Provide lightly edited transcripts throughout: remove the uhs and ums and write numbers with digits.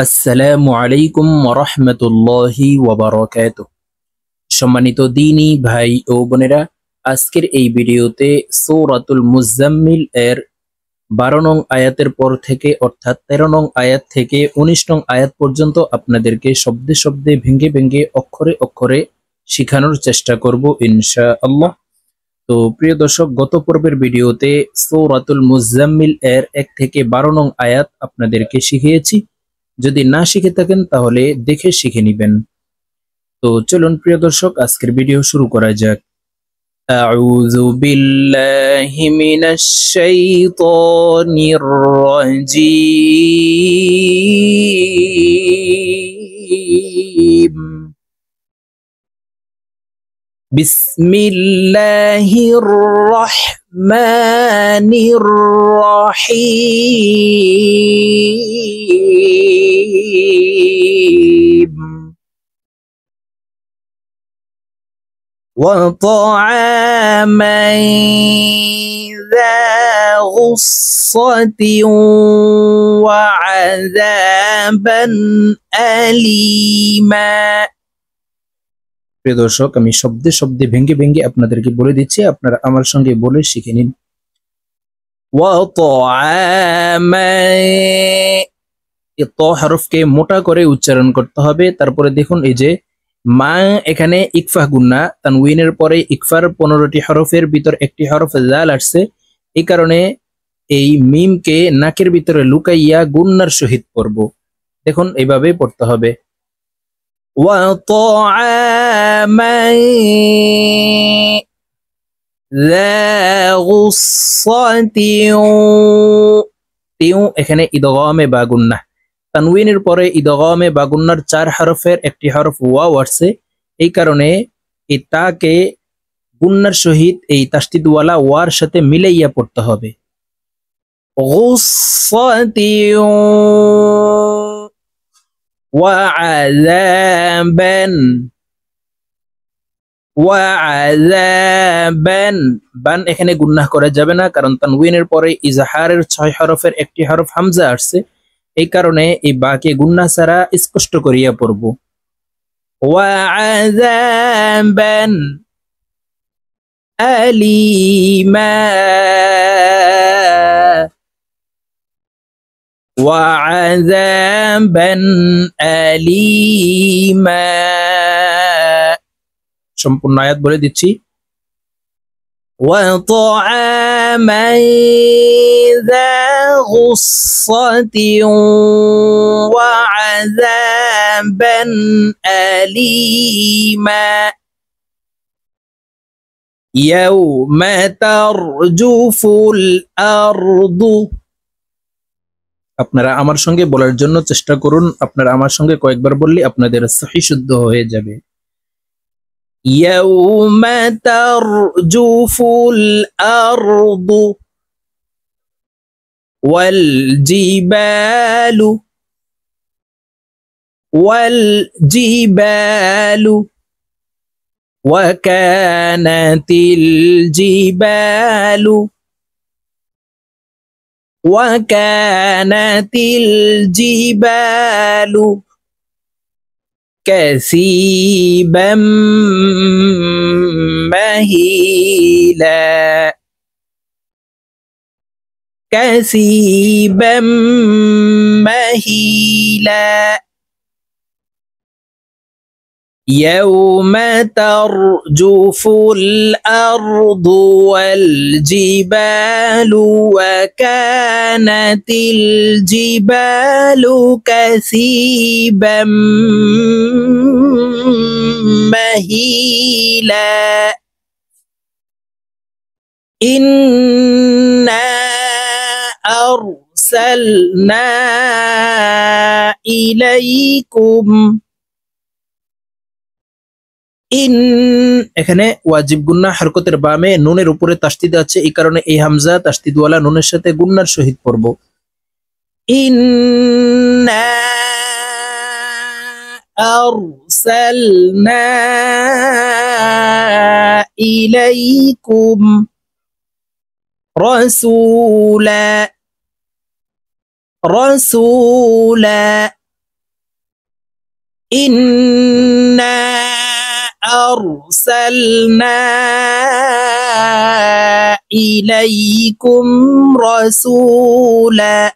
আসসালামু আলাইকুম ওয়া রাহমাতুল্লাহি ওয়া বারাকাতুহু। সম্মানিত দ্বীনী ভাই ও বোনেরা, আজকের এই ভিডিওতে সূরাতুল মুজাম্মিল এর 12 নং আয়াতের পর থেকে অর্থাৎ 13 নং আয়াত থেকে 19 নং আয়াত পর্যন্ত আপনাদেরকে শব্দে শব্দে ভেঙে ভেঙে অক্ষরে অক্ষরে শেখানোর চেষ্টা করব ইনশাআল্লাহ। তো প্রিয় দর্শক, গত পর্বের ভিডিওতে সূরাতুল মুজাম্মিল এর 1 থেকে 12 নং আয়াত আপনাদেরকে শিখিয়েছি। যদি না শিখে থাকেন তাহলে দেখে শিখে নিবেন। তো চলুন প্রিয় দর্শক, আজকের ভিডিও শুরু করা যাক। আউযু বিল্লাহি মিনাশ শাইতানির রাজীম। বিসমিল্লাহির রহমানির রহিম। وطعاما ذا غصة وعذابا أليما। প্রিয় দর্শক, আমি শব্দে শব্দে ভেঙে ভেঙে আপনাদেরকে বলে দিচ্ছি, আপনারা আমার সঙ্গে বলে শিখে নিন। وطعاما, ত হরফকে মোটা করে উচ্চারণ করতে হবে। তারপরে দেখুন এই যে মা, এখানে ইকফা গুন্না, তানউইনের পরে ইকফার 15টি হরফের ভিতর একটি হরফ জাল আসছে, এই কারণে এই মিমকে নাকের ভিতরে লুকাইয়া গুন্নার সহিত পড়ব। দেখুন এইভাবে পড়তে হবে। وطعاما ذا غصة, এখানে ইদগামে বা গুন্না, তানউইনের পরে ইদগামে বা গুন্নার 4 হরফের একটি হরফ ওয়াও আসছে, এই কারণে এই তাকে গুন্নার সহিত এই তাসদিদওয়ালা ওয়ার সাথে মিলাইয়া পড়তে হবে। গুসসাতি ওয়া আযাবান, ওয়া আযাবান, বান এখানে গুন্নাহ করা যাবে না, কারণ তানউইনের পরে ইজহারের 6 হরফের একটি হরফ হামজা আসছে, এই কারণে এই বাকে গুন্নাহ ছাড়া স্পষ্ট করিয়া পড়ব। ওয়া আযাবান আলিমা, ওয়া আযাবান আলিমা। সম্পূর্ণ আয়াত বলে দিচ্ছি। وطعاما ذا غصة وعذابا أليما يوم ترجف الأرض। আপনারা আমার সঙ্গে বলার জন্য চেষ্টা করুন, আপনারা আমার সঙ্গে কয়েকবার বললে আপনাদের সহিহ শুদ্ধ হয়ে যাবে। يوم ترجف الأرض والجبال وكانت الجبال كثيبا مهيلا يوم ترجف الأرض والجبال وكانت الجبال كثيبا مهيلا إنا أرسلنا إليكم। এখানে ওয়াজিব গুন্না হরকতের বামে নুনের উপরে তাসদিদ আছে, এই কারণে এই হামজা তাসদিদওয়ালা নুনের সাথে গুন্নার সহিত পড়ব। ইন্না আরসালনা ইলাইকুম রাসূলা, إنا أرسلنا إليكم رسولا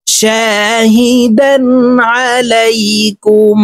شاهدا عليكم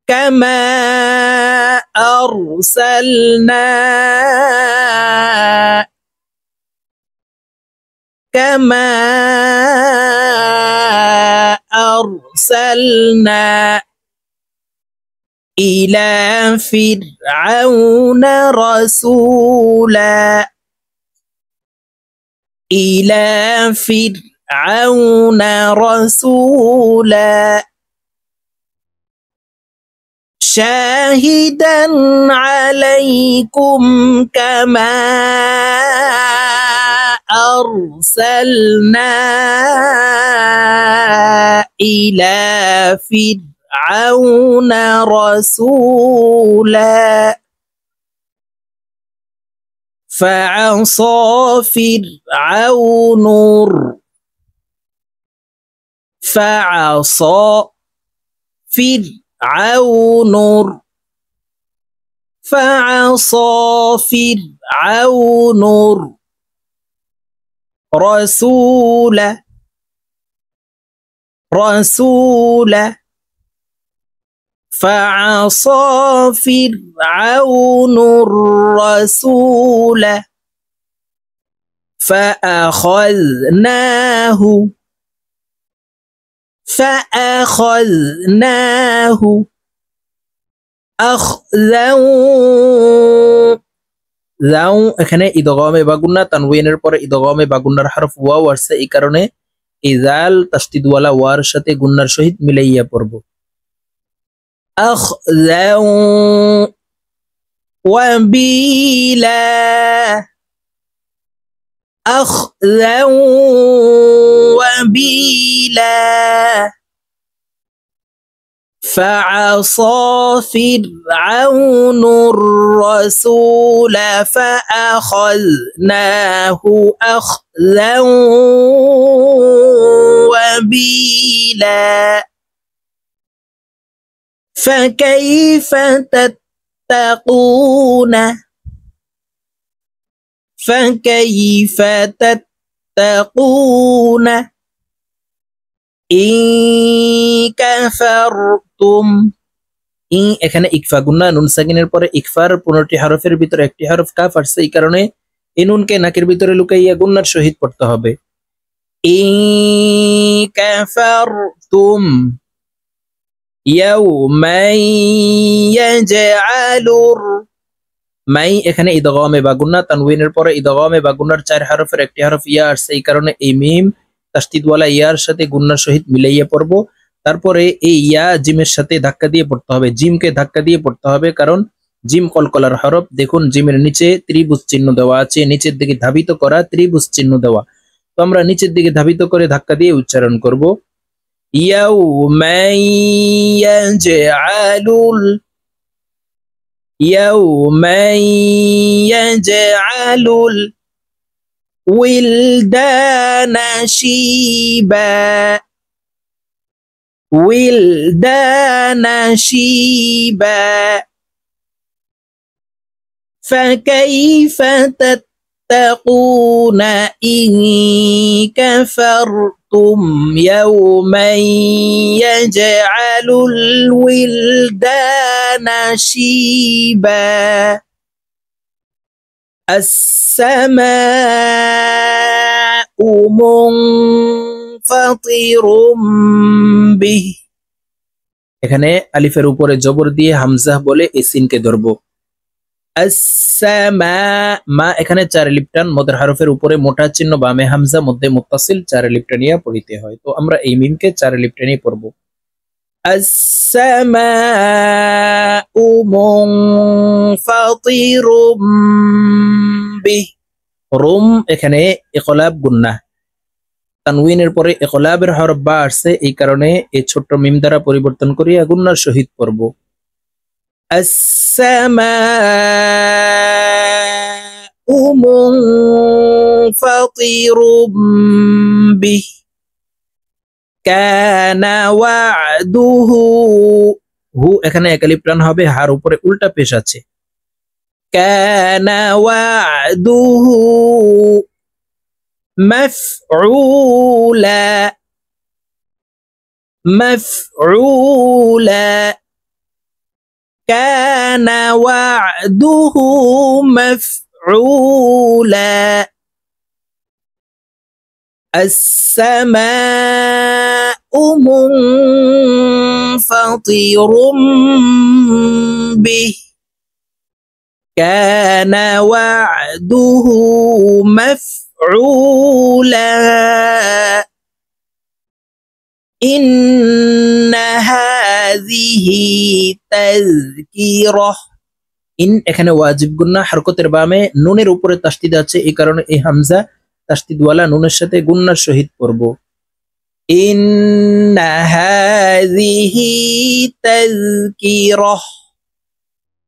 كما أرسلنا إلى فرعون رسولا شاهدا عليكم كما أرسلنا إلى فرعون رسولا فعصى فرعون رسولا فأخذناه أخذا এখানে ইদগামে বা গুন্না তানওয়িনের পরে ইদগামে বা গুন্নার হরফ ওয়াও আসছে, এই কারণে ইজাল তাসদিদ ওয়ালা ওয়ার সাথে গুন্নার সহিত মিলাইয়া পড়ব। আখযাও ওয়াবিলা فعصى فرعون الرسول فأخذناه أخذا وبيلا فكيف تتقون إن كفرتم এখানে ইকফা গুন্না নুন সাকিনের পরে ইকফার 15টি হরফের ভিতরে একটি হরফ কাফ আসছে, এই কারণে এই নুনকে নাকের ভিতরে লুকাইয়া গুন্নার সহিত পড়তে হবে। ইন কাফারতুম ইয়াউমান ইয়াজআলুর মাই এখানে ইদগামে বা গুন্না তানওয়িনের পরে ইদগামে বা গুন্নার 4 হরফের একটি হরফ ইয়া আসছে, এই কারণে এই মিম তাসদিদ ওয়ালা ইয়ার সাথে গুন্নার সহিত মিলাইয়া পড়ব। তারপরে এই ইয়া জিমের সাথে ধাক্কা দিয়ে পড়তে হবে, জিমকে ধাক্কা দিয়ে পড়তে হবে, কারণ জিম কলকলার হরফ। দেখুন জিমের নিচে ত্রিভুজ চিহ্ন দেওয়া আছে, নিচের দিকে ধাবিত করা ত্রিভুজ চিহ্ন দেওয়া, তো আমরা নিচের দিকে ধাবিত করে ধাক্কা দিয়ে উচ্চারণ করব। ইয়াউমান ইয়াজআলুল ولدان شيبا فكيف تتقون إن كفرتم يوما يجعل الولدان شيبا السماء منفطر به এখানে আলিফের উপরে জবর দিয়ে হামজা বলে এই সিনকে ধরব। আসসামা মা এখানে 4 আলিফ টান, মদের হরফের উপরে মোটা চিহ্ন, বামে হামজা, মধ্যে মুত্তাসিল, 4 আলিফ টানিয়া পড়িতে হয়। তো আমরা এই মিমকে 4 আলিফ টানিয়ে পড়ব। আসসামাউ মুনফাতিরুম বিহ রুম এখানে ইকলাব গুন্নাহ, তানওয়িনের পরে ইকলাবের হরফ বা আসছে, এই কারণে এই ছোট্ট মিম দ্বারা পরিবর্তন করিয়া গুন্নার সহিত পড়ব। আসসামাউ فطير به كان وعده হু এখানে একালিপ টান হবে হার উপরে উল্টা পেশ আছে كان وعده مفعولا مفعولا كان وعده مفعولا السماء منفطر به كان وعده مفعولا إن هذه تذكرة ইন এখানে ওয়াজিব গুন্না হরকতের বামে নুনের উপরে তাসদিদ আছে এই কারণে এই হামজা তাসদিদওয়ালা নুনের সাথে গুন্নার সহিত পড়ব ইন্না হাযিহি তাযকিরাহ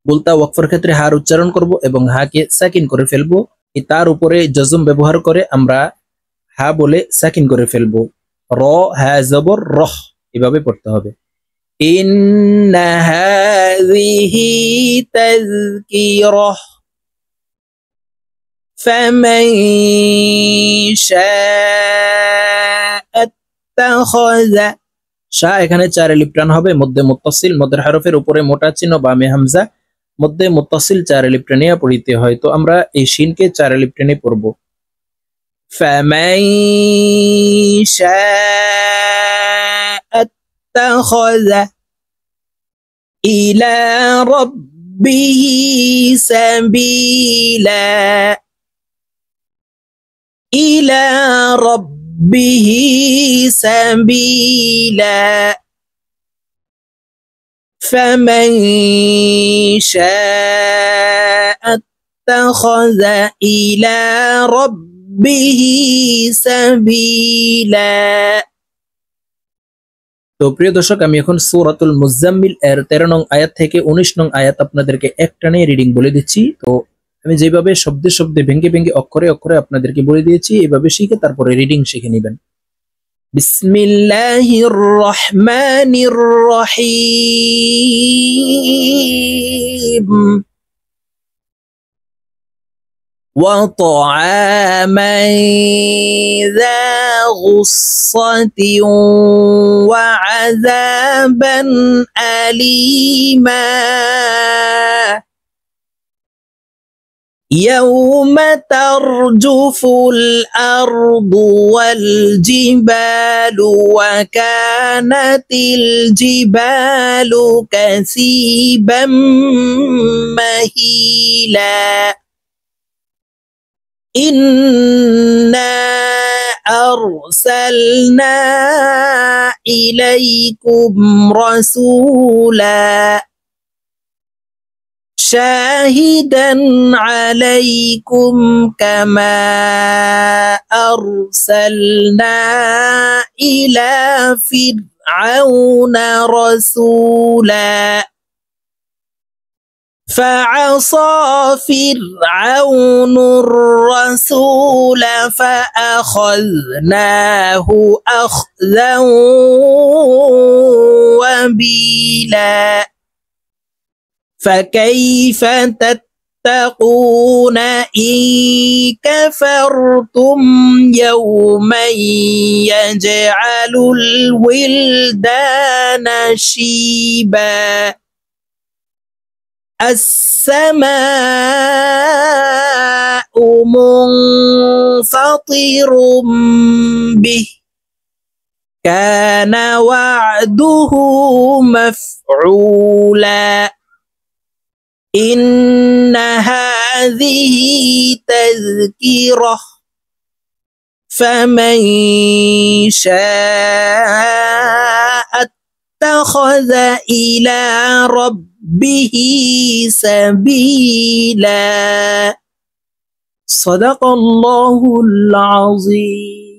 বলতা ওয়াকফের ক্ষেত্রে হার উচ্চারণ করব এবং হাকে সাকিন করে ফেলব তার উপরে জজম ব্যবহার করে আমরা হা বলে সাকিন করে ফেলব র হা জবর রহ এভাবে পড়তে হবে ইন্না হাযিহি তাযকিরাহ ফামান শাআ আত্তাখাযা শা এখানে চার আলিফ টান হবে মধ্যে মুত্তাসিল মধ্যের হরফের উপরে মোটা চিহ্ন বামে হামজা মধ্যে মুত্তাসিল চার আলিফ টানিয়া পড়িতে হয় তো আমরা এই শিনকে চার আলিফ টেনে পড়ব ফামান শাআ আত্তাখাযা ইলা রাব্বিহি সাবিলা ইলা রাব্বিহি সাবিলা فمن شاء اتخذ إلى ربه سبيلا তো প্রিয় দর্শক আমি এখন সূরাতুল মুজাম্মিল এর 13 নং আয়াত থেকে 19 নং আয়াত আপনাদেরকে একটানে রিডিং বলে দিচ্ছি তো আমি যেভাবে শব্দে শব্দে ভেঙে ভেঙে অক্ষরে অক্ষরে আপনাদেরকে বলে দিয়েছি এইভাবে শিখে তারপরে রিডিং শিখে নেবেন বিসমিল্লাহির রহমানির রহিম وطعاما ذا غصة وعذابا أليما يوم ترجف الأرض والجبال وكانت الجبال كثيبا مهيلا إنا أرسلنا إليكم رسولا شاهدا عليكم كما أرسلنا إلى فرعون رسولا فعصى فرعون الرسول فأخذناه أخذا وبيلا فكيف تتقون إن كفرتم يوما يجعل الولدان شيبا السماء منفطر به كان وعده مفعولا إن هذه تذكرة فمن شاء اتخذ إلى ربه سبيلا صدق الله العظيم